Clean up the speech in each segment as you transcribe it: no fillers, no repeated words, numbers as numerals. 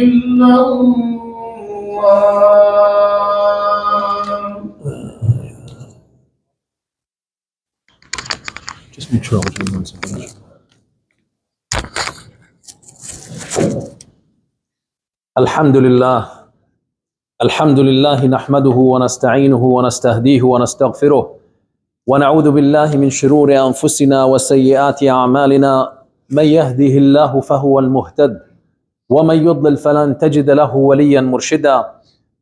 إلا الله. Just make sure I'll do one second. الحمد لله نحمده ونستعينه ونستهديه ونستغفره ونعوذ بالله من شرور أنفسنا وسيئات أعمالنا من يهده الله فهو المهتد ومن يضلل فلن تجد له وليا مرشدا.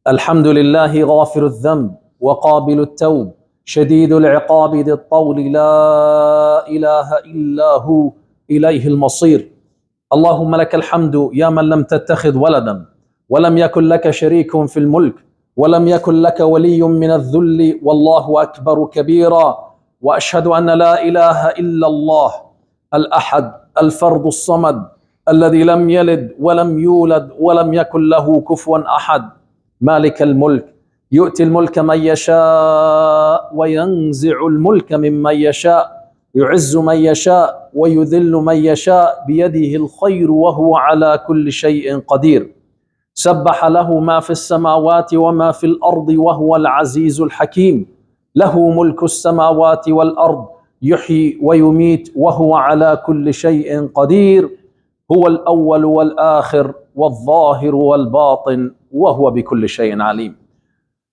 الحمد لله غافر الذنب وقابل التوب شديد العقاب ذي الطول لا إله إلا هو إليه المصير. اللهم لك الحمد يا من لم تتخذ ولدا ولم يكن لك شريك في الملك ولم يكن لك ولي من الذل والله أكبر كبيرا. وأشهد أن لا إله إلا الله الأحد الفرد الصمد الذي لم يلد ولم يولد ولم يكن له كفوا أحد. مالك الملك يؤتي الملك من يشاء وينزع الملك ممن يشاء يعز من يشاء ويذل من يشاء بيده الخير وهو على كل شيء قدير. سبح له ما في السماوات وما في الأرض وهو العزيز الحكيم. له ملك السماوات والأرض يحيي ويميت وهو على كل شيء قدير. هو الأول والآخر والظاهر والباطن وهو بكل شيء عليم.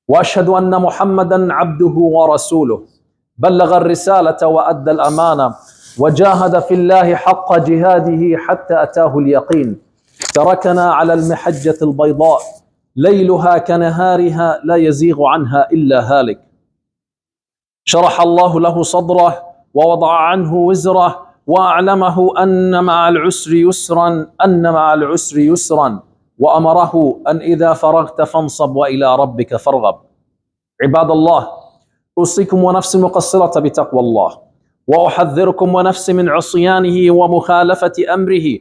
وأشهد أن محمدا عبده ورسوله بلغ الرسالة وأدى الأمانة وجاهد في الله حق جهاده حتى أتاه اليقين. تركنا على المحجة البيضاء ليلها كنهارها لا يزيغ عنها إلا هالك. شرح الله له صدره ووضع عنه وزره وأعلمه أن مع العسر يسرا وأمره أن إذا فرغت فانصب وإلى ربك فارغب. عباد الله، أوصيكم ونفسي المقصرة بتقوى الله وأحذركم ونفسي من عصيانه ومخالفة أمره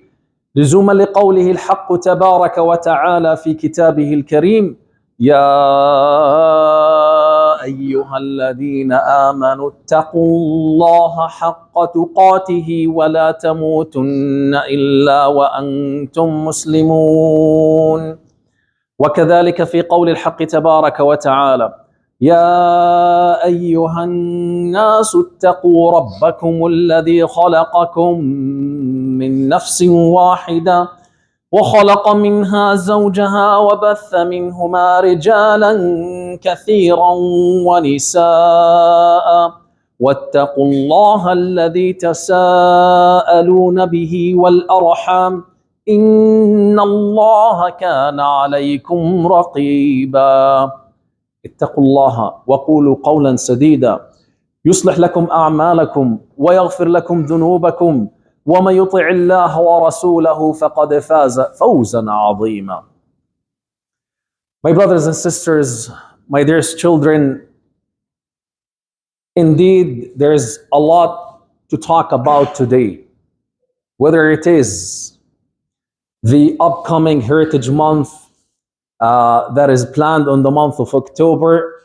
لزوما لقوله الحق تبارك وتعالى في كتابه الكريم: يا أيها الذين آمنوا اتقوا الله حق تقاته ولا تموتن إلا وأنتم مسلمون. وكذلك في قول الحق تبارك وتعالى: يا أيها الناس اتقوا ربكم الذي خلقكم من نفس واحدة وخلق منها زوجها وبث منهما رجالا كثيرا ونساء واتقوا الله الذي تساءلون به والأرحام إن الله كان عليكم رقيبا. اتقوا الله وقولوا قولا سديدا يصلح لكم أعمالكم ويغفر لكم ذنوبكم ومن يطع الله ورسوله فقد فاز فوزا عظيما. My brothers and sisters, my dearest children, indeed there's a lot to talk about today, whether it is the upcoming Heritage Month that is planned on the month of October,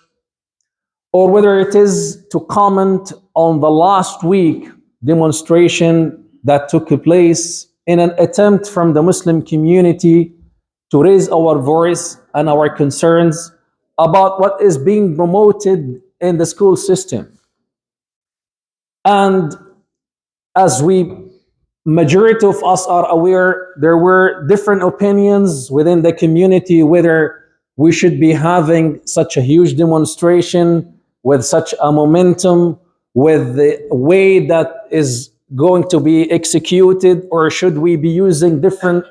or whether it is to comment on the last week demonstration that took place in an attempt from the Muslim community to raise our voice and our concerns about what is being promoted in the school system. And as majority of us are aware, there were different opinions within the community whether we should be having such a huge demonstration with such a momentum, with the way that is going to be executed, or should we be using different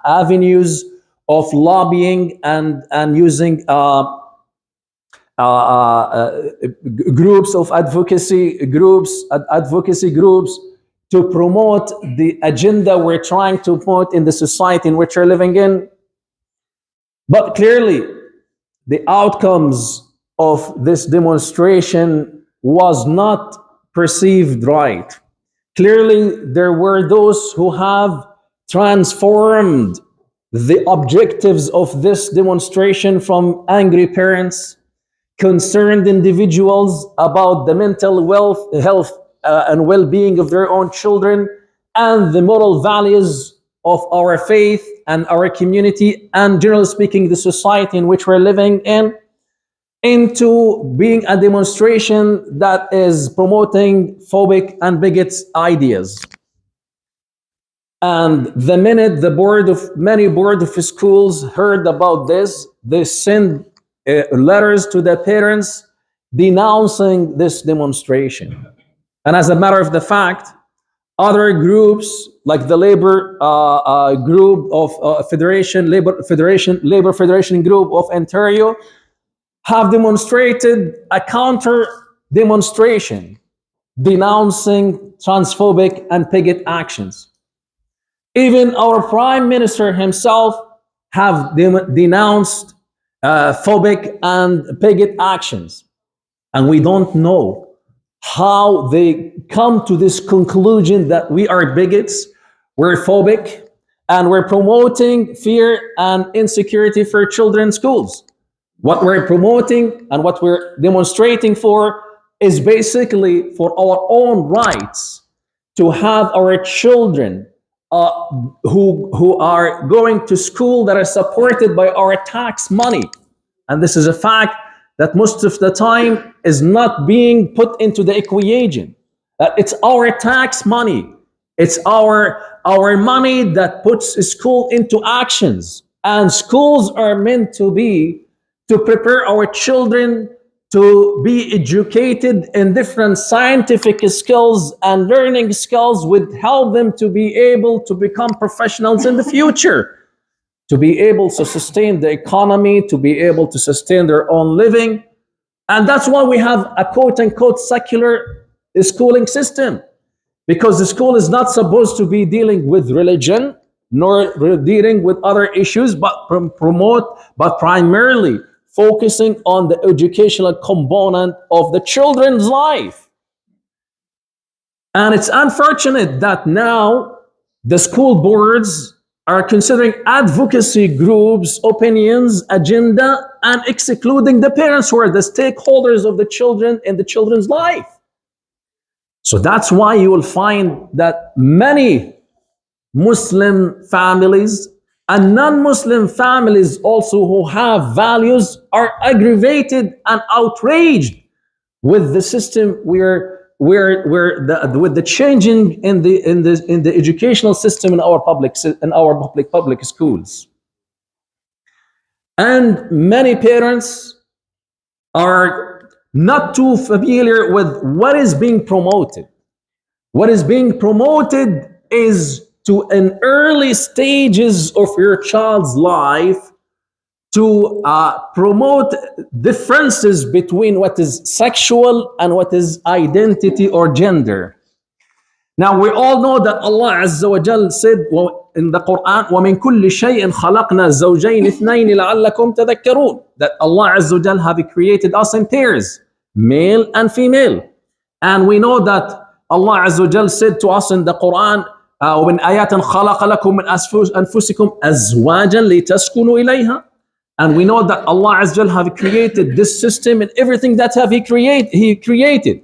avenues of lobbying and using groups of advocacy groups to promote the agenda we're trying to promote in the society in which we're living in. But clearly, the outcomes of this demonstration was not perceived right. Clearly, there were those who have transformed the objectives of this demonstration from angry parents, concerned individuals about the mental health and well-being of their own children, and the moral values of our faith and our community, and generally speaking, the society in which we're living in, into being a demonstration that is promoting phobic and bigot ideas. And the minute many board of schools heard about this, they sent letters to the parents denouncing this demonstration. And as a matter of the fact, other groups like the labor group of labor federation group of Ontario have demonstrated a counter demonstration denouncing transphobic and bigot actions. Even our prime minister himself have denounced phobic and bigot actions. And we don't know how they come to this conclusion that we are bigots, we're phobic, and we're promoting fear and insecurity for children in schools. What we're promoting and what we're demonstrating for is basically for our own rights to have our children who are going to school that are supported by our tax money. And this is a fact that most of the time is not being put into the equation. It's our tax money. It's our money that puts school into actions. And schools are meant to prepare our children to be educated in different scientific skills and learning skills would help them to be able to become professionals in the future, to be able to sustain the economy, to be able to sustain their own living. And that's why we have a quote-unquote secular schooling system, because the school is not supposed to be dealing with religion, nor dealing with other issues, but primarily focusing on the educational component of the children's life. And it's unfortunate that now the school boards are considering advocacy groups' opinions, agenda, and excluding the parents who are the stakeholders of the children in the children's life. So that's why you will find that many Muslim families and non-Muslim families also who have values are aggravated and outraged with the system with the changing in the educational system in our public schools. And many parents are not too familiar with what is being promoted. What is being promoted is to an early stages of your child's life to promote differences between what is sexual and what is identity or gender. Now we all know that Allah Azza wa Jal said in the Quran, وَمِن كُلِّ شَيْءٍ خَلَقْنَا زَوْجَيْنِ اثْنَيْنِ لَعَلَّكُمْ تَذَكَّرُونَ. That Allah Azza wa Jal have created us in pairs, male and female. And we know that Allah Azza wa Jal said to us in the Quran, وَمِنْ آيَاتٍ خَلَقَ لَكُم مِّنْ أَنفُسِكُمْ أَزْوَاجًا لِتَسْكُنُوا إِلَيْهَا. And we know that Allah Azza wa Jal have created this system and everything that He created.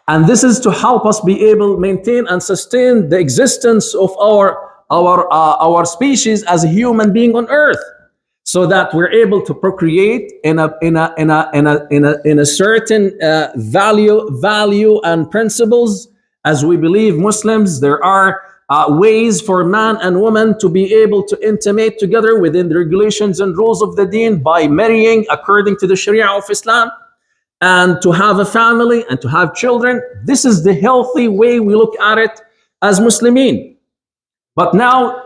And this is to help us be able to maintain and sustain the existence of our species as a human being on earth, so that we're able to procreate in a certain value and principles. As we believe Muslims, there are ways for man and woman to be able to intimate together within the regulations and rules of the deen by marrying according to the Sharia of Islam, and to have a family and to have children. This is the healthy way we look at it as Muslimin. But now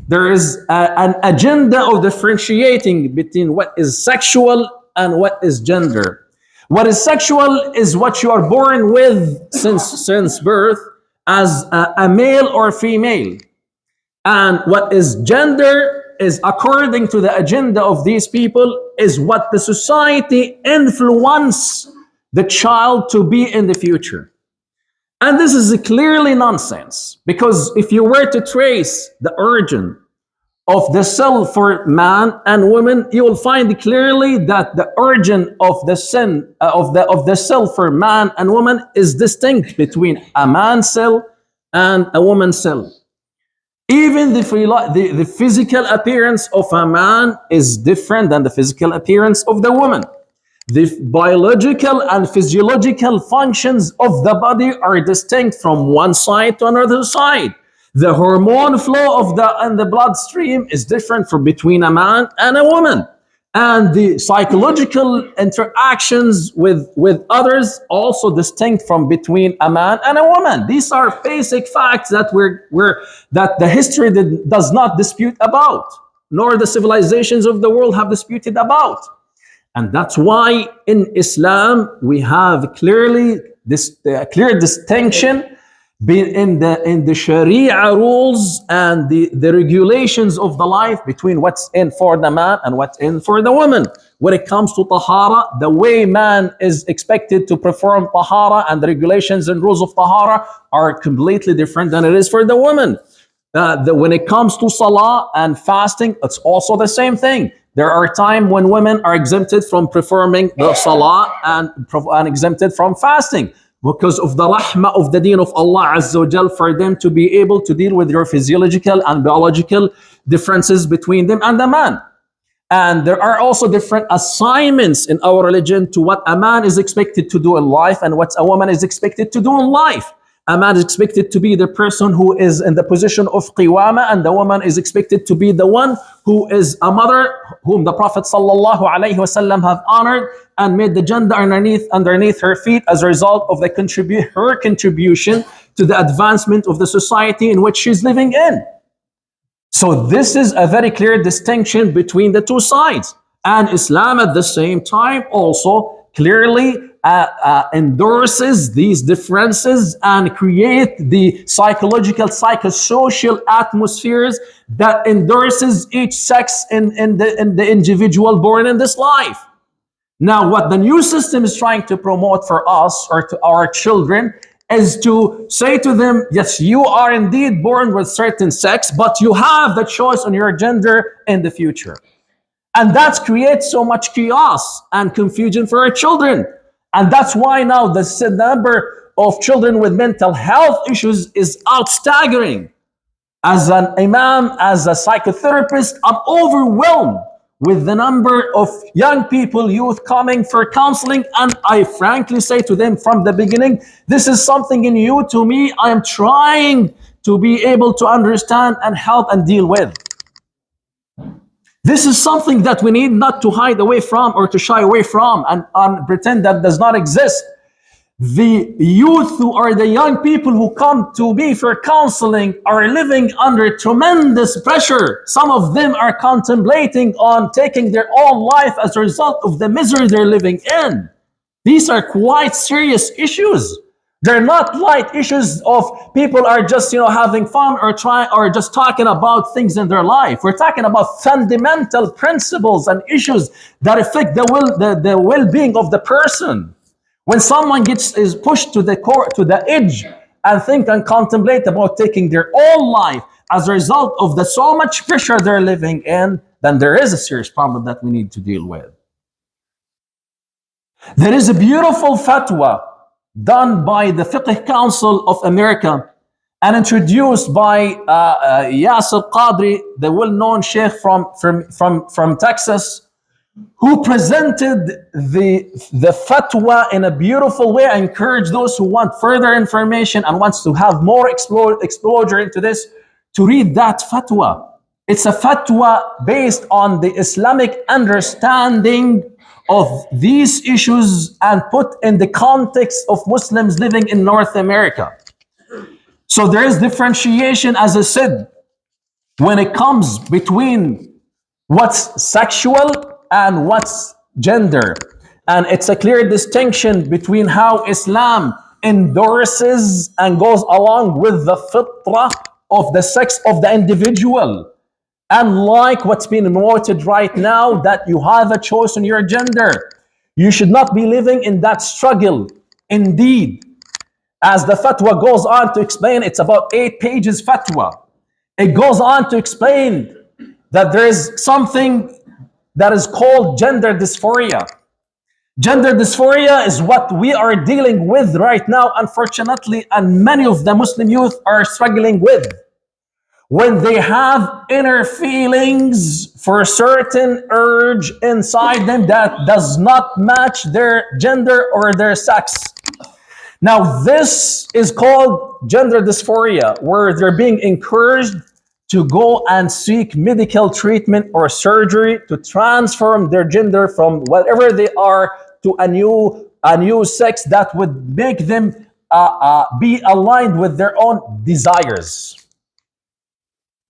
there is an agenda of differentiating between what is sexual and what is gender. What is sexual is what you are born with since birth as a male or female. And what is gender is, according to the agenda of these people, is what the society influence the child to be in the future. And this is clearly nonsense, because if you were to trace the origin of the cell for man and woman, you will find clearly that the origin of the cell for man and woman is distinct between a man cell and a woman cell. Even the physical appearance of a man is different than the physical appearance of the woman. The biological and physiological functions of the body are distinct from one side to another side. The hormone flow of the bloodstream is different from between a man and a woman. And the psychological interactions with others also distinct from between a man and a woman. These are basic facts that that the history does not dispute about, nor the civilizations of the world have disputed about. And that's why in Islam we have clearly this clear distinction in the Sharia rules and the regulations of the life between what's in for the man and what's in for the woman. When it comes to tahara, the way man is expected to perform tahara and the regulations and rules of tahara are completely different than it is for the woman. When it comes to salah and fasting, it's also the same thing. There are times when women are exempted from performing the salah and exempted from fasting because of the rahmah of the deen of Allah Azza wa Jal, for them to be able to deal with their physiological and biological differences between them and the man. And there are also different assignments in our religion to what a man is expected to do in life and what a woman is expected to do in life. A man is expected to be the person who is in the position of qiwama, and the woman is expected to be the one who is a mother, whom the Prophet sallallahu alaihi wasallam have honored and made the Jannah underneath her feet as a result of her contribution to the advancement of the society in which she's living in. So this is a very clear distinction between the two sides. And Islam at the same time also clearly endorses these differences and create the psychological, psychosocial atmospheres that endorses each sex in the individual born in this life. Now, what the new system is trying to promote for us or to our children is to say to them, yes, you are indeed born with certain sex, but you have the choice on your gender in the future. And that creates so much chaos and confusion for our children. And that's why now the number of children with mental health issues is staggering. As an imam, as a psychotherapist, I'm overwhelmed with the number of young people, youth coming for counseling. And I frankly say to them from the beginning, this is something new to me. I am trying to be able to understand and help and deal with. This is something that we need not to hide away from or to shy away from and pretend that does not exist. The youth who are the young people who come to me for counseling are living under tremendous pressure. Some of them are contemplating on taking their own life as a result of the misery they're living in. These are quite serious issues. They're not light issues of people are just, having fun or just talking about things in their life. We're talking about fundamental principles and issues that affect the well-being of the person. When someone is pushed to the edge and think and contemplate about taking their own life as a result of the so much pressure they're living in, then there is a serious problem that we need to deal with. There is a beautiful fatwa done by the Fiqh Council of America and introduced by Yasir Qadri, the well-known sheikh from Texas, who presented the fatwa in a beautiful way. I encourage those who want further information and wants to have more exposure into this to read that fatwa. It's a fatwa based on the Islamic understanding of these issues and put in the context of Muslims living in North America. So there is differentiation, as I said, when it comes between what's sexual and what's gender. And it's a clear distinction between how Islam endorses and goes along with the fitrah of the sex of the individual. Unlike what's being promoted right now, that you have a choice in your gender. You should not be living in that struggle. Indeed, as the fatwa goes on to explain, it's about 8 pages fatwa. It goes on to explain that there is something that is called gender dysphoria. Gender dysphoria is what we are dealing with right now, unfortunately, and many of the Muslim youth are struggling with. when they have inner feelings for a certain urge inside them that does not match their gender or their sex. Now, this is called gender dysphoria, where they're being encouraged to go and seek medical treatment or surgery to transform their gender from whatever they are to a new sex that would make them be aligned with their own desires.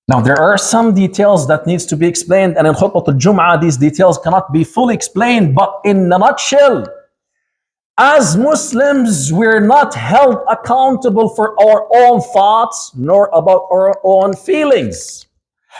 Now, there are some details that needs to be explained, and in Khutbah al-Jum'ah, these details cannot be fully explained, but in a nutshell, as Muslims, we're not held accountable for our own thoughts nor about our own feelings.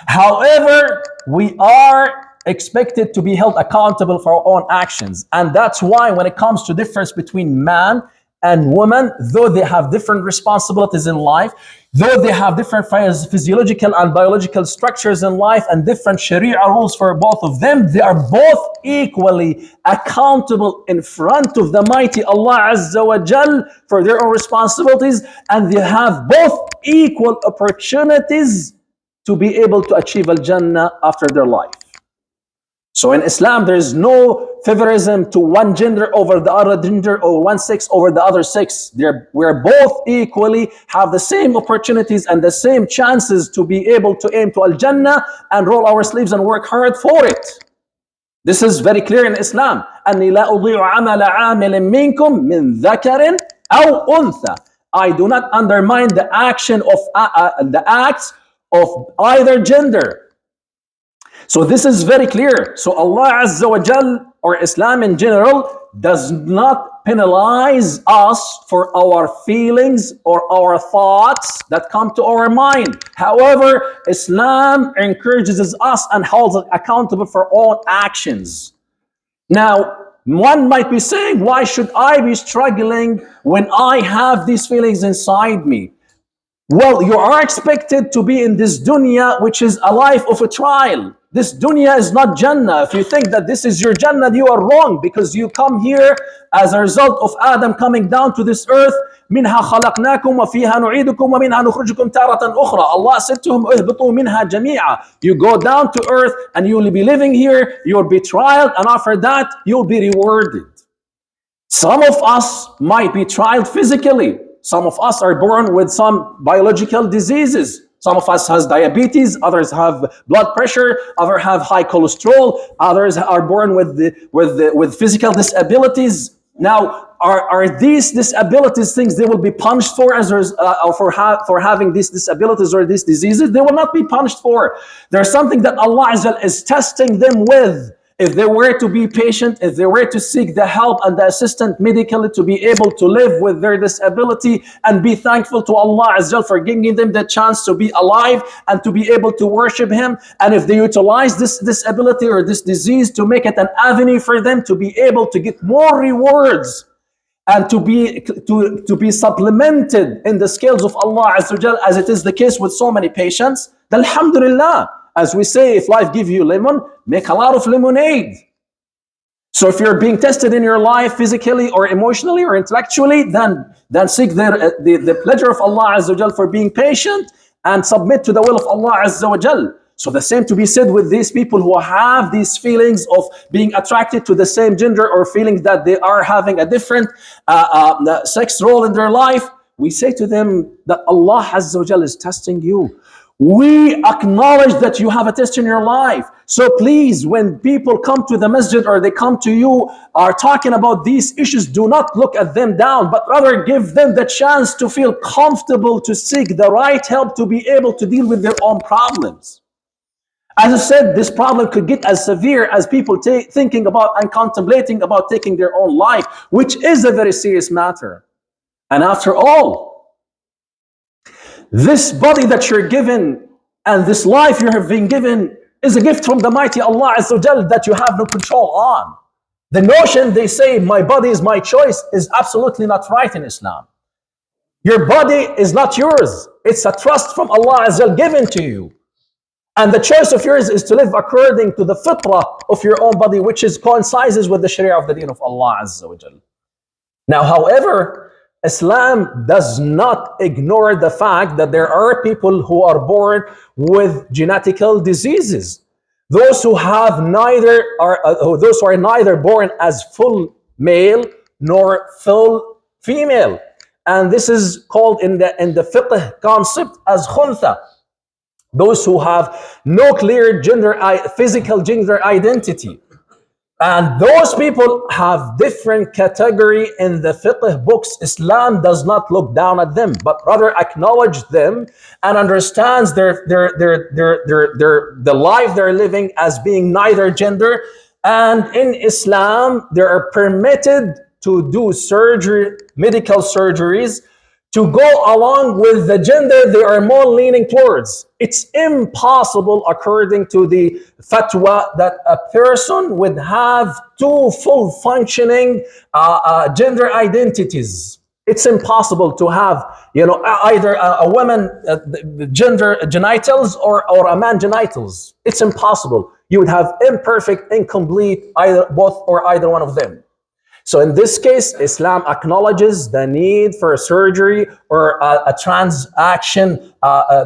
However, we are expected to be held accountable for our own actions. And that's why when it comes to difference between man and woman, though they have different responsibilities in life, though they have different physiological and biological structures in life and different Sharia rules for both of them, they are both equally accountable in front of the mighty Allah Azza wa Jal for their own responsibilities, and they have both equal opportunities to be able to achieve Al-Jannah after their life. So in Islam, there is no favorism to one gender over the other gender or one sex over the other sex. We're both equally have the same opportunities and the same chances to be able to aim to Al-Jannah and roll our sleeves and work hard for it. This is very clear in Islam. أَنِّي لَا أُضِيعُ عَمَلَ عَامِلٍ مِّنكُم مِّن ذَكَرٍ أَوْ أُنثَى. I do not undermine the action of the acts of either gender. So this is very clear. So Allah Azza wa Jal, or Islam in general, does not penalize us for our feelings or our thoughts that come to our mind. However, Islam encourages us and holds us accountable for all actions. Now, one might be saying, why should I be struggling when I have these feelings inside me? Well, you are expected to be in this dunya, which is a life of a trial. This dunya is not Jannah. If you think that this is your Jannah, you are wrong, because you come here as a result of Adam coming down to this earth. منها خلقناكم وفيها نعيدكم ومنها نخرجكم تارة أخرى. Allah said to him, اهبطوا منها جميعا. You go down to earth and you will be living here, you will be trialed, and after that you will be rewarded. Some of us might be trialed physically. Some of us are born with some biological diseases. Some of us has diabetes, others have blood pressure, others have high cholesterol, others are born with physical disabilities. Now, are these disabilities things they will be punished for for having these disabilities or these diseases? They will not be punished for. There's something that Allah Azza is testing them with. If they were to be patient, if they were to seek the help and the assistance medically to be able to live with their disability and be thankful to Allah Azza for giving them the chance to be alive and to be able to worship Him, and if they utilize this disability or this disease to make it an avenue for them to be able to get more rewards and to be supplemented in the scales of Allah Azza, as it is the case with so many patients, then alhamdulillah. As we say, if life gives you lemon, make a lot of lemonade. So if you're being tested in your life physically or emotionally or intellectually, then seek the pleasure of Allah Azza wa Jal for being patient and submit to the will of Allah Azza wa Jal. So the same to be said with these people who have these feelings of being attracted to the same gender or feelings that they are having a different sex role in their life. We say to them that Allah Azza wa Jal is testing you. We acknowledge that you have a test in your life. So please, when people come to the masjid or they come to you, are talking about these issues, do not look at them down, but rather give them the chance to feel comfortable to seek the right help to be able to deal with their own problems. As I said, this problem could get as severe as people thinking about and contemplating about taking their own life, which is a very serious matter. And after all, this body that you're given and this life you have been given is a gift from the mighty Allah Azza wa Jal that you have no control on. The notion they say, my body is my choice, is absolutely not right in Islam. Your body is not yours. It's a trust from Allah Azza wa Jal given to you. And the choice of yours is to live according to the fitrah of your own body, which coincides with the sharia of the deen of Allah Azza wa Jal. Now, however, Islam does not ignore the fact that there are people who are born with genetical diseases. Those who have neither are those who are neither born as full male nor full female, and this is called in the fiqh concept as khuntha. Those who have no clear physical gender identity. And those people have different category in the fiqh books. Islam does not look down at them, but rather acknowledge them and understands the life they're living as being neither gender. And in Islam, they are permitted to do surgery, medical surgeries, to go along with the gender they are more leaning towards. It's impossible, according to the fatwa, that a person would have two full functioning gender identities. It's impossible to have, either a woman gender genitals or a man genitals. It's impossible. You would have imperfect, incomplete, either both or either one of them. So in this case, Islam acknowledges the need for a surgery or a transaction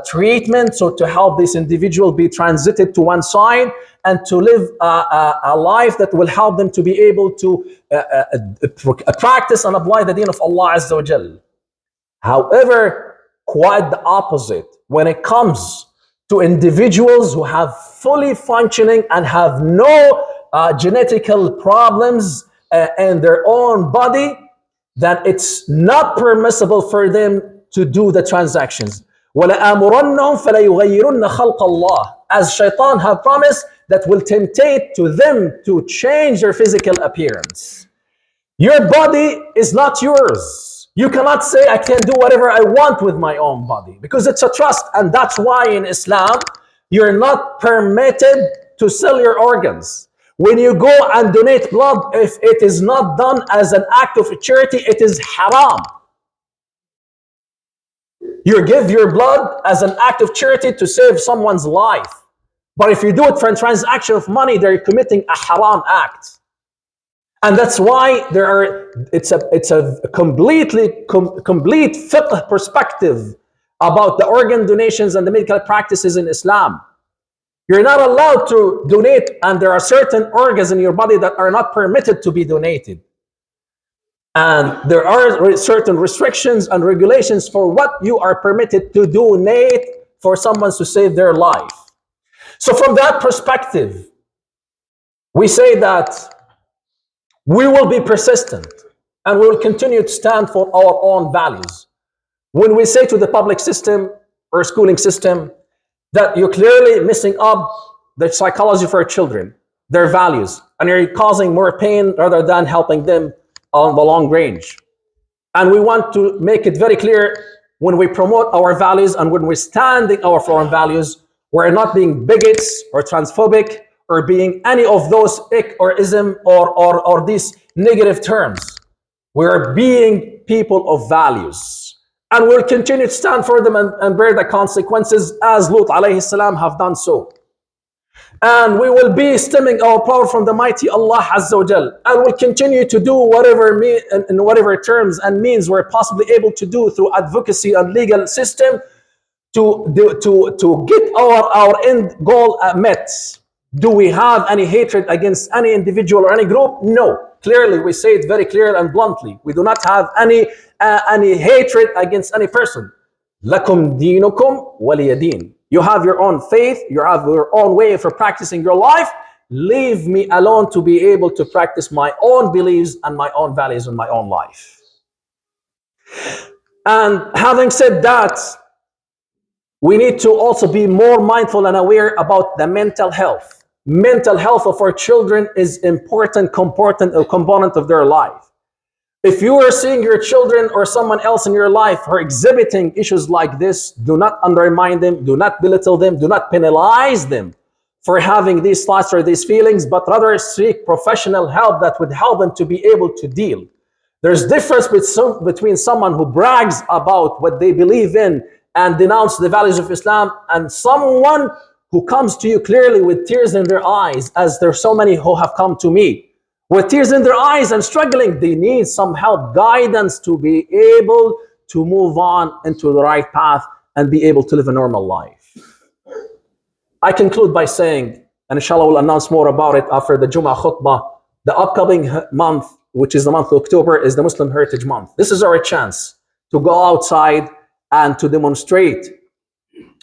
treatment, so to help this individual be transited to one side and to live a life that will help them to be able to practice and apply the deen of Allah Azza wa Jal. However, quite the opposite when it comes to individuals who have fully functioning and have no genetical problems in their own body, that it's not permissible for them to do the transactions. وَلَآمُرَنَّهُمْ فَلَيُغَيِّرُنَّ خَلْقَ اللَّهِ, as shaitan have promised, that will temptate to them to change their physical appearance. Your body is not yours. You cannot say, I can do whatever I want with my own body, because it's a trust. And that's why in Islam, you're not permitted to sell your organs. When you go and donate blood, if it is not done as an act of charity, it is haram. You give your blood as an act of charity to save someone's life. But if you do it for a transaction of money, they're committing a haram act. And that's why it's a complete fiqh perspective about the organ donations and the medical practices in Islam. You're not allowed to donate, and there are certain organs in your body that are not permitted to be donated. And there are certain restrictions and regulations for what you are permitted to donate for someone to save their life. So from that perspective, we say that we will be persistent and we will continue to stand for our own values. When we say to the public system or schooling system that you're clearly messing up the psychology for children, their values, and you're causing more pain rather than helping them on the long range. And we want to make it very clear, when we promote our values and when we stand in our foreign values, we're not being bigots or transphobic or being any of those ick or ism or these negative terms. We're being people of values. And we'll continue to stand for them and bear the consequences as Lut alayhi salam have done so. And we will be stemming our power from the mighty Allah Azza wa Jal. And we'll continue to do whatever in whatever terms and means we're possibly able to do through advocacy and legal system to get our end goal met. Do we have any hatred against any individual or any group? No. Clearly, we say it very clear and bluntly. We do not have any hatred against any person. Lakum dinukum waliya din. You have your own faith, you have your own way for practicing your life. Leave me alone to be able to practice my own beliefs and my own values in my own life. And having said that, we need to also be more mindful and aware about the mental health. Mental health of our children is important component of their life. If you are seeing your children or someone else in your life who are exhibiting issues like this, do not undermine them, do not belittle them, do not penalize them for having these thoughts or these feelings, but rather seek professional help that would help them to be able to deal. There's difference between someone who brags about what they believe in and denounce the values of Islam and someone who comes to you clearly with tears in their eyes, as there's so many who have come to me with tears in their eyes and struggling. They need some help, guidance to be able to move on into the right path and be able to live a normal life. I conclude by saying, and inshallah we'll announce more about it after the Jummah khutbah, the upcoming month, which is the month of October, is the Muslim Heritage Month. This is our chance to go outside and to demonstrate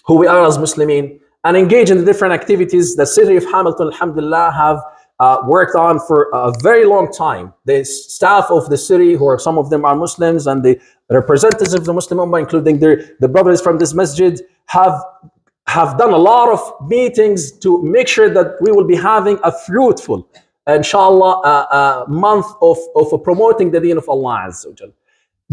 who we are as Muslimin and engage in the different activities the city of Hamilton, alhamdulillah, have worked on for a very long time. The staff of the city, who are some of them are Muslims, and the representatives of the Muslim Ummah, including the brothers from this masjid, have done a lot of meetings to make sure that we will be having a fruitful, inshallah, month of promoting the deen of Allah Azza wa Jal.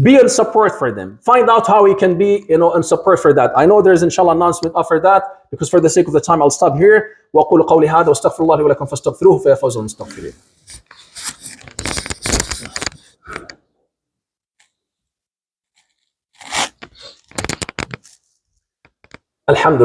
Be in support for them. Find out how we can be, in support for that. I know there's inshallah announcement after that, because for the sake of the time I'll stop here. وأقول قولي هذا واستغفر الله لي ولكم فاستغفروه فيا فوز المستغفرين. الحمد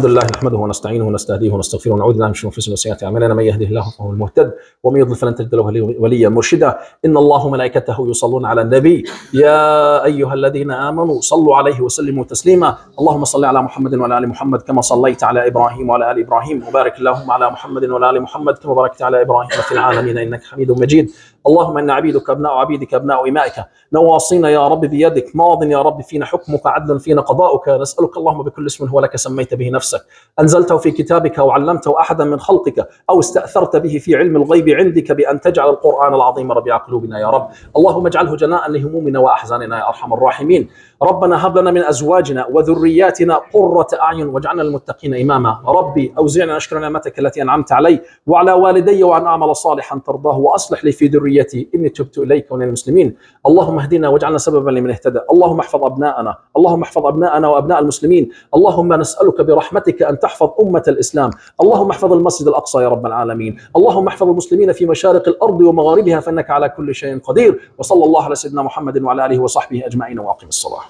لله نحمده ونستعينه ونستهديه ونستغفره ونعوذ بالله من شرور انفسنا وسيئات اعمالنا، من يهده الله فهو المهتد ومن يضلل فلن تجد له وليا مرشدا. ان الله وملائكته يصلون على النبي يا ايها الذين امنوا صلوا عليه وسلموا تسليما. اللهم صل على محمد وعلى ال محمد كما صليت على ابراهيم وعلى ال ابراهيم، وبارك اللهم على محمد وعلى ال محمد كما باركت على ابراهيم في العالمين انك حميد مجيد. اللهم إن عبيدك أبناء عبيدك أبناء إمائك، نواصينا يا رب بيدك، ماض يا رب فينا حكمك، عدل فينا قضاؤك. نسألك اللهم بكل اسم هو لك سميت به نفسك، أنزلته في كتابك أو علمته أحدا من خلقك أو استأثرت به في علم الغيب عندك بأن تجعل القرآن العظيم ربيع قلوبنا يا رب. اللهم اجعله جناء لهمومنا وأحزاننا يا أرحم الراحمين. ربنا هب لنا من أزواجنا وذرياتنا قرة أعين واجعلنا للمتقين إماما. ربي أوزعني أشكر نعمتك التي أنعمت علي وعلى والدي وأن أعمل صالحا ترضاه وأصلح لي في ذريتي إني تبت إليك ومن المسلمين. اللهم اهدنا واجعلنا سببا لمن اهتدى. اللهم احفظ أبناءنا، اللهم احفظ أبناءنا وأبناء المسلمين. اللهم نسألك برحمتك أن تحفظ أمة الإسلام. اللهم احفظ المسجد الأقصى يا رب العالمين. اللهم احفظ المسلمين في مشارق الأرض ومغاربها فإنك على كل شيء قدير. وصلى الله على سيدنا محمد وعلى آله وصحبه أجمعين وأقم الصلاة.